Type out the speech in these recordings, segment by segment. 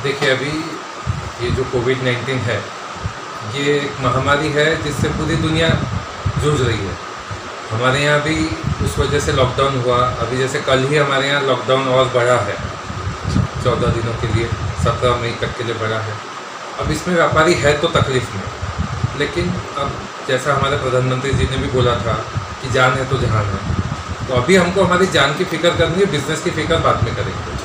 देखिए, अभी ये जो कोविड-19 है, ये एक महामारी है जिससे पूरी दुनिया जूझ रही है। हमारे यहाँ भी उस वजह से लॉकडाउन हुआ। अभी जैसे कल ही हमारे यहाँ लॉकडाउन और बढ़ा है 14 दिनों के लिए, 17 मई तक के लिए बढ़ा है। अब इसमें व्यापारी है तो तकलीफ़ में, लेकिन अब जैसा हमारे प्रधानमंत्री जी ने भी बोला था कि जान है तो जहान है, तो अभी हमको हमारी जान की फ़िक्र करनी है, बिज़नेस की फ़िक्र बाद में करेंगे।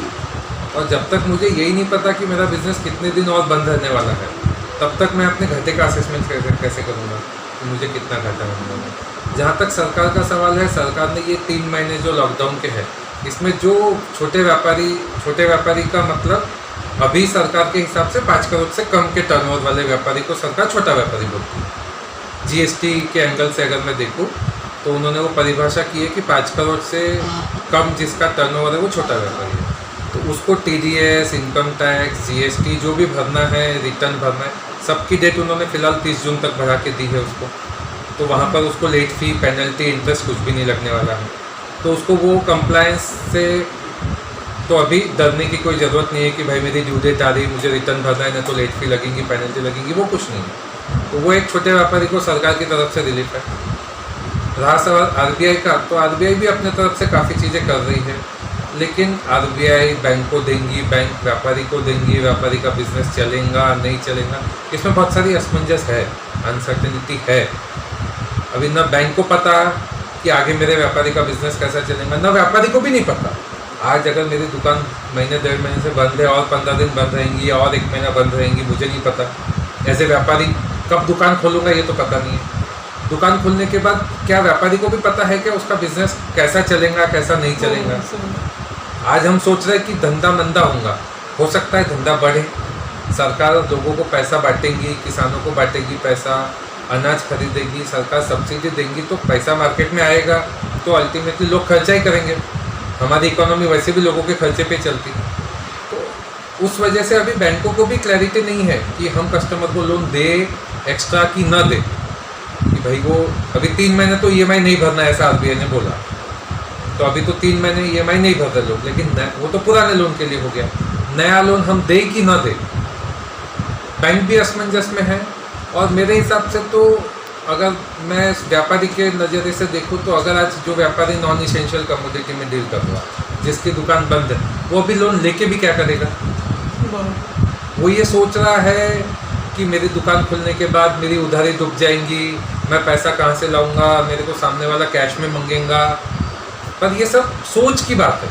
और जब तक मुझे यही नहीं पता कि मेरा बिज़नेस कितने दिन और बंद रहने वाला है, तब तक मैं अपने घाटे का असेसमेंट कैसे करूँगा कि मुझे कितना घाटा होने वाला है। जहाँ तक सरकार का सवाल है, सरकार ने ये 3 महीने जो लॉकडाउन के हैं, इसमें जो छोटे व्यापारी का मतलब अभी सरकार के हिसाब से 5 करोड़ से कम के टर्नओवर वाले व्यापारी को सरकार छोटा व्यापारी बोलती है। जीएसटी के एंगल से अगर मैं देखूँ तो उन्होंने वो परिभाषा की है कि 5 करोड़ से कम जिसका टर्नओवर है वो छोटा व्यापारी है। तो उसको टीडीएस, इनकम टैक्स, जीएसटी जो भी भरना है, रिटर्न भरना है, सबकी डेट उन्होंने फ़िलहाल 30 जून तक बढ़ा के दी है उसको। तो वहाँ पर उसको लेट फ़ी, पेनल्टी, इंटरेस्ट कुछ भी नहीं लगने वाला है। तो उसको वो कंप्लायंस से तो अभी डरने की कोई ज़रूरत नहीं है कि भाई मेरी ड्यू डेट आ रही, मुझे रिटर्न भरना है, ना तो लेट फ़ी लगेंगी, पेनल्टी लगेंगी, वो कुछ नहीं है। तो वो एक छोटे व्यापारी को सरकार की तरफ से रिलीफ है। रहा सवाल आरबीआई का, तो आरबीआई भी अपने तरफ से काफ़ी चीज़ें कर रही है, लेकिन आरबीआई बैंक को देंगी, बैंक व्यापारी को देंगी, व्यापारी का बिजनेस चलेगा नहीं चलेगा, इसमें बहुत सारी असमंजस है, अनसर्टेनिटी है। अभी न बैंक को पता कि आगे मेरे व्यापारी का बिजनेस कैसा चलेगा, न व्यापारी को भी नहीं पता। आज अगर मेरी दुकान महीने 1.5 महीने से बंद है और 15 दिन बंद रहेंगी या और 1 महीना बंद रहेंगी, मुझे नहीं पता। ऐसे व्यापारी कब दुकान खोलूँगा ये तो पता नहीं है। दुकान खुलने के बाद क्या व्यापारी को भी पता है कि उसका बिजनेस कैसा चलेगा, कैसा नहीं चलेगा। आज हम सोच रहे हैं कि धंधा मंदा होगा, हो सकता है धंधा बढ़े, सरकार लोगों को पैसा बांटेगी, किसानों को बांटेगी पैसा, अनाज खरीदेगी, सरकार सब्सिडी देंगी, तो पैसा मार्केट में आएगा, तो अल्टीमेटली लोग खर्चा ही करेंगे। हमारी इकोनॉमी वैसे भी लोगों के खर्चे पे चलती, तो उस वजह से अभी बैंकों को भी क्लैरिटी नहीं है कि हम कस्टमर को लोन दे एक्स्ट्रा कि न दे। कि भाई वो अभी 3 महीने तो ईएमआई नहीं भरना है, ऐसा आरबीआई ने बोला, तो अभी तो 3 महीने ईएमआई नहीं भर रहे लोग, लेकिन वो तो पुराने लोन के लिए हो गया। नया लोन हम दे कि ना दे, बैंक भी असमंजस में है। और मेरे हिसाब से तो अगर मैं व्यापारी के नज़रिए से देखूँ तो अगर आज जो व्यापारी नॉन इसेंशियल कमोडिटी में डील कर रहा है, जिसकी दुकान बंद है, वो अभी लोन लेके भी क्या करेगा? वो ये सोच रहा है कि मेरी दुकान खुलने के बाद मेरी उधारी डूब जाएंगी, मैं पैसा कहाँ से लाऊंगा, मेरे को सामने वाला कैश में मांगेगा। पर ये सब सोच की बात है,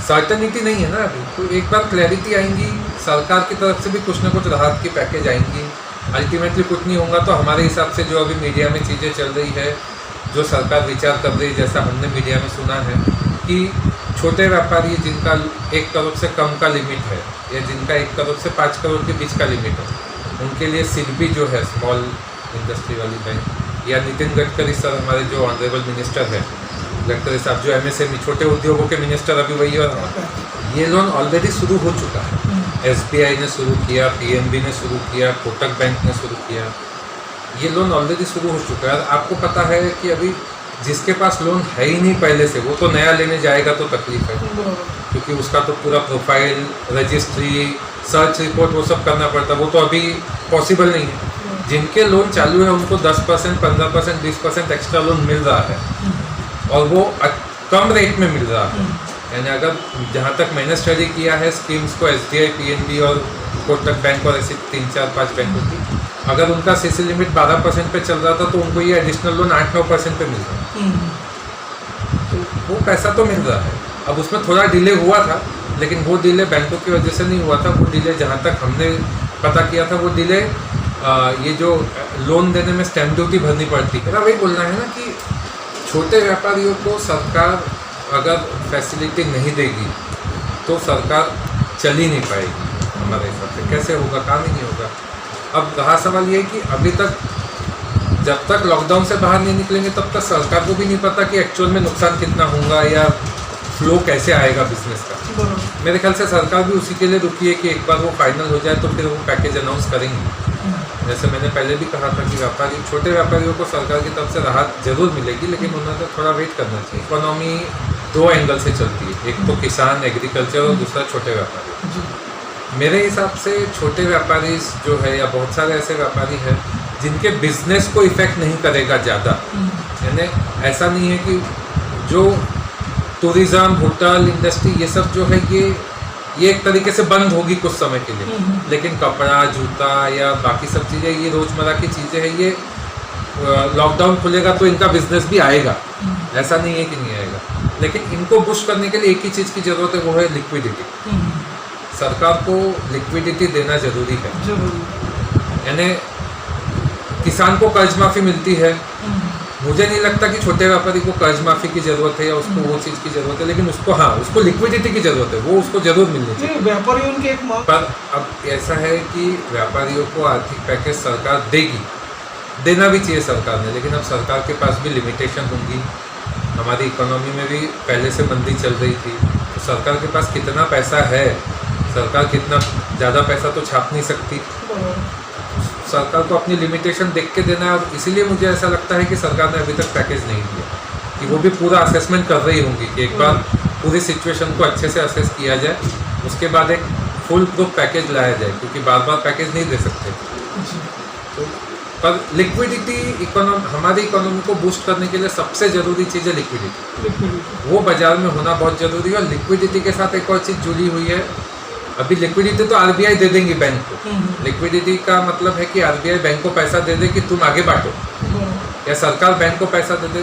सर्टेनिटी नहीं है ना अभी। तो एक बार क्लैरिटी आएंगी, सरकार की तरफ से भी कुछ ना कुछ राहत की पैकेज आएंगी, अल्टीमेटली कुछ नहीं होगा तो हमारे हिसाब से जो अभी मीडिया में चीज़ें चल रही है, जो सरकार विचार कर रही है, जैसा हमने मीडिया में सुना है कि छोटे व्यापारी जिनका 1 करोड़ से कम का लिमिट है या जिनका 1 करोड़ से 5 करोड़ के बीच का लिमिट है, उनके लिए सिडबी जो है स्मॉल इंडस्ट्री वाली बैंक, या नितिन गडकरी सर हमारे जो ऑनरेबल मिनिस्टर है, गडकरी साहब जो एमएसएमई छोटे उद्योगों के मिनिस्टर अभी वही, और ये लोन ऑलरेडी शुरू हो चुका है। एसबीआई ने शुरू किया, पीएनबी ने शुरू किया, कोटक बैंक ने शुरू किया, ये लोन ऑलरेडी शुरू हो चुका है। आपको पता है कि अभी जिसके पास लोन है ही नहीं पहले से, वो तो नया लेने जाएगा तो तकलीफ है, क्योंकि उसका तो पूरा प्रोफाइल, रजिस्ट्री, सर्च रिपोर्ट वो सब करना पड़ता है, वो तो अभी पॉसिबल नहीं है। जिनके लोन चालू है उनको 10%, 15%, 20% एक्स्ट्रा लोन मिल रहा है, और वो कम रेट में मिल रहा है। यानी अगर जहाँ तक मैंने स्टडी किया है स्कीम्स को, एसबीआई, पीएनबी और कोटक बैंक और ऐसी 3, 4, 5 बैंकों की, अगर उनका सीसी लिमिट 12% पे चल रहा था तो उनको ये एडिशनल लोन 8-9% पे मिल रहा है। तो वो पैसा तो मिल रहा है। अब उसमें थोड़ा डिले हुआ था, लेकिन वो डिले बैंकों की वजह से नहीं हुआ था। वो डिले जहाँ तक हमने पता किया था, वो डिले ये जो लोन देने में स्टैम्प ड्यूटी भरनी पड़ती है। मेरा वही बोलना है ना कि छोटे व्यापारियों को सरकार अगर फैसिलिटी नहीं देगी तो सरकार चल ही नहीं पाएगी हमारे हिसाब से। कैसे होगा? काम ही नहीं होगा। अब रहा सवाल ये कि अभी तक जब तक लॉकडाउन से बाहर नहीं निकलेंगे तब तक सरकार को भी नहीं पता कि एक्चुअल में नुकसान कितना होगा या फ्लो कैसे आएगा बिजनेस का। मेरे ख्याल से सरकार भी उसी के लिए रुकी है कि एक बार वो फाइनल हो जाए तो फिर वो पैकेज अनाउंस करेंगे। जैसे मैंने पहले भी कहा था कि व्यापारी, छोटे व्यापारियों को सरकार की तरफ से राहत जरूर मिलेगी, लेकिन उन्हें तो थोड़ा वेट करना चाहिए। इकोनॉमी 2 एंगल से चलती है, एक तो किसान, एग्रीकल्चर, और दूसरा छोटे व्यापारी। मेरे हिसाब से छोटे व्यापारी जो है या बहुत सारे ऐसे व्यापारी हैं जिनके बिजनेस को इफेक्ट नहीं करेगा ज़्यादा, यानी ऐसा नहीं है कि जो टूरिज़्म होटल इंडस्ट्री ये सब जो है ये एक तरीके से बंद होगी कुछ समय के लिए, लेकिन कपड़ा जूता या बाकी सब चीज़ें ये रोज़मर्रा की चीज़ें हैं, ये लॉकडाउन खुलेगा तो इनका बिजनेस भी आएगा, ऐसा नहीं है कि नहीं आएगा। लेकिन इनको बुश करने के लिए एक ही चीज़ की ज़रूरत है, वो है लिक्विडिटी। सरकार को लिक्विडिटी देना ज़रूरी है, यानी किसान को कर्ज माफ़ी मिलती है, मुझे नहीं लगता कि छोटे व्यापारी को कर्ज माफ़ी की ज़रूरत है या उसको वो चीज़ की ज़रूरत है, लेकिन उसको उसको लिक्विडिटी की ज़रूरत है, वो उसको ज़रूर मिलनी चाहिए। व्यापारियों की एक मांग। पर अब ऐसा है कि व्यापारियों को आर्थिक पैकेज सरकार देगी, देना भी चाहिए सरकार ने, लेकिन अब सरकार के पास भी लिमिटेशन होंगी। हमारी इकोनॉमी में भी पहले से मंदी चल रही थी, तो सरकार के पास कितना पैसा है, सरकार कितना ज़्यादा पैसा तो छाप नहीं सकती, सरकार को अपनी लिमिटेशन देख के देना है। और इसीलिए मुझे ऐसा लगता है कि सरकार ने अभी तक पैकेज नहीं दिया, कि वो भी पूरा असेसमेंट कर रही होंगी कि एक बार पूरी सिचुएशन को अच्छे से असेस किया जाए, उसके बाद एक फुल प्रूफ पैकेज लाया जाए, क्योंकि बार बार पैकेज नहीं दे सकते। तो पर लिक्विडिटी हमारी इकोनॉमी को बूस्ट करने के लिए सबसे ज़रूरी चीज़ है लिक्विडिटी, वो बाज़ार में होना बहुत ज़रूरी है। और लिक्विडिटी के साथ एक और चीज़ जुड़ी हुई है, अभी लिक्विडिटी तो आरबीआई दे देंगी बैंक को, लिक्विडिटी का मतलब है कि आरबीआई बैंक को पैसा दे दे कि तुम आगे बांटो, या सरकार बैंक को पैसा दे दे।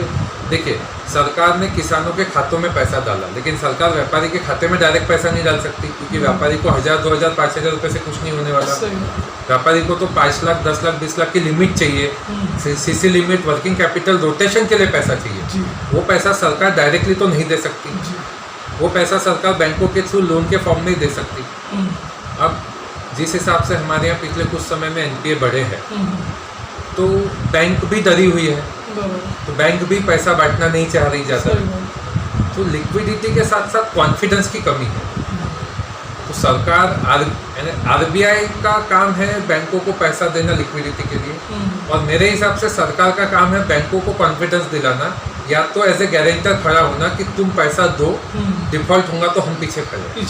देखिए, सरकार ने किसानों के खातों में पैसा डाला, लेकिन सरकार व्यापारी के खाते में डायरेक्ट पैसा नहीं डाल सकती, क्योंकि व्यापारी को 1000, 2000, 5000 रुपये से कुछ नहीं होने वाला। व्यापारी को तो 5 लाख, 10 लाख, 20 लाख की लिमिट चाहिए, CC limit, working capital, rotation के लिए पैसा चाहिए। वो पैसा सरकार डायरेक्टली तो नहीं दे सकती, वो पैसा सरकार बैंकों के थ्रू लोन के फॉर्म में ही दे सकती। अब जिस हिसाब से हमारे यहाँ पिछले कुछ समय में एनपीए बढ़े हैं, तो बैंक भी डरी हुई है, तो बैंक भी पैसा बांटना नहीं चाह रही ज़्यादा, तो लिक्विडिटी के साथ साथ कॉन्फिडेंस की कमी है। तो सरकार आरबीआई का काम है बैंकों को पैसा देना लिक्विडिटी के लिए, और मेरे हिसाब से सरकार का काम है बैंकों को कॉन्फिडेंस दिलाना, या तो एज ए गारंटर खड़ा होना कि तुम पैसा दो, डिफॉल्ट होगा तो हम पीछे खड़े।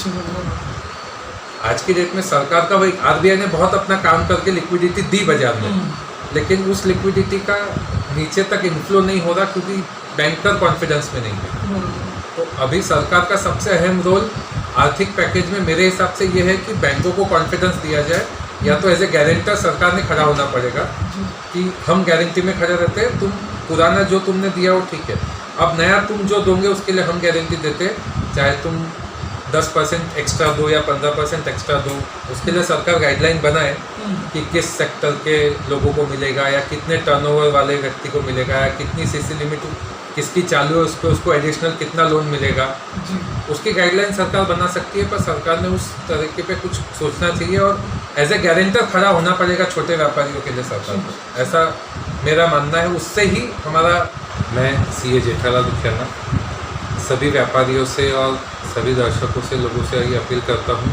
आज की डेट में सरकार का वही, आरबीआई ने बहुत अपना काम करके लिक्विडिटी दी बाजार में, लेकिन उस लिक्विडिटी का नीचे तक इन्फ्लो नहीं हो रहा, क्योंकि बैंकर कॉन्फिडेंस में नहीं है। तो अभी सरकार का सबसे अहम रोल आर्थिक पैकेज में मेरे हिसाब से ये है कि बैंकों को कॉन्फिडेंस दिया जाए, या तो एज ए गारंटर सरकार ने खड़ा होना पड़ेगा कि हम गारंटी में खड़े रहते हैं, तुम पुराना जो तुमने दिया वो ठीक है, अब नया तुम जो दोगे उसके लिए हम गारंटी देते हैं, चाहे तुम 10% एक्स्ट्रा दो या 15% एक्स्ट्रा दो, उसके लिए सरकार गाइडलाइन बनाए कि किस सेक्टर के लोगों को मिलेगा, या कितने टर्नओवर वाले व्यक्ति को मिलेगा, या कितनी सीसी लिमिट किसकी चालू है, उस पर उसको एडिशनल कितना लोन मिलेगा, उसकी गाइडलाइन सरकार बना सकती है। पर सरकार ने उस तरीके पे कुछ सोचना चाहिए, और एज ए गारंटर खड़ा होना पड़ेगा छोटे व्यापारियों के लिए सरकार को, ऐसा मेरा मानना है। उससे ही मैं सीए जेठालाल मुखियाना सभी व्यापारियों से और सभी दर्शकों से, लोगों से ये अपील करता हूँ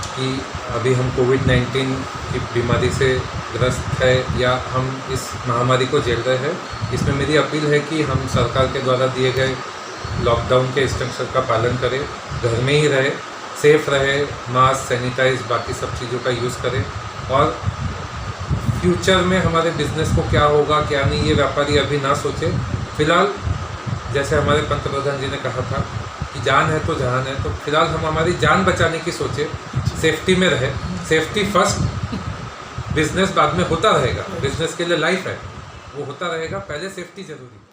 कि अभी हम कोविड-19 की बीमारी से ग्रस्त है, या हम इस महामारी को झेल रहे हैं, इसमें मेरी अपील है कि हम सरकार के द्वारा दिए गए लॉकडाउन के इंस्ट्रक्शन का पालन करें, घर में ही रहे, सेफ रहे, मास्क, सैनिटाइज, बाकी सब चीज़ों का यूज़ करें। और फ्यूचर में हमारे बिजनेस को क्या होगा क्या नहीं, ये व्यापारी अभी ना सोचे। फिलहाल जैसे हमारे पंतप्रधान जी ने कहा था कि जान है तो जहान है, तो फिलहाल हम हमारी जान बचाने की सोचे, सेफ्टी में रहे, सेफ्टी फर्स्ट, बिजनेस बाद में होता रहेगा, बिजनेस के लिए लाइफ है वो होता रहेगा, पहले सेफ्टी जरूरी है।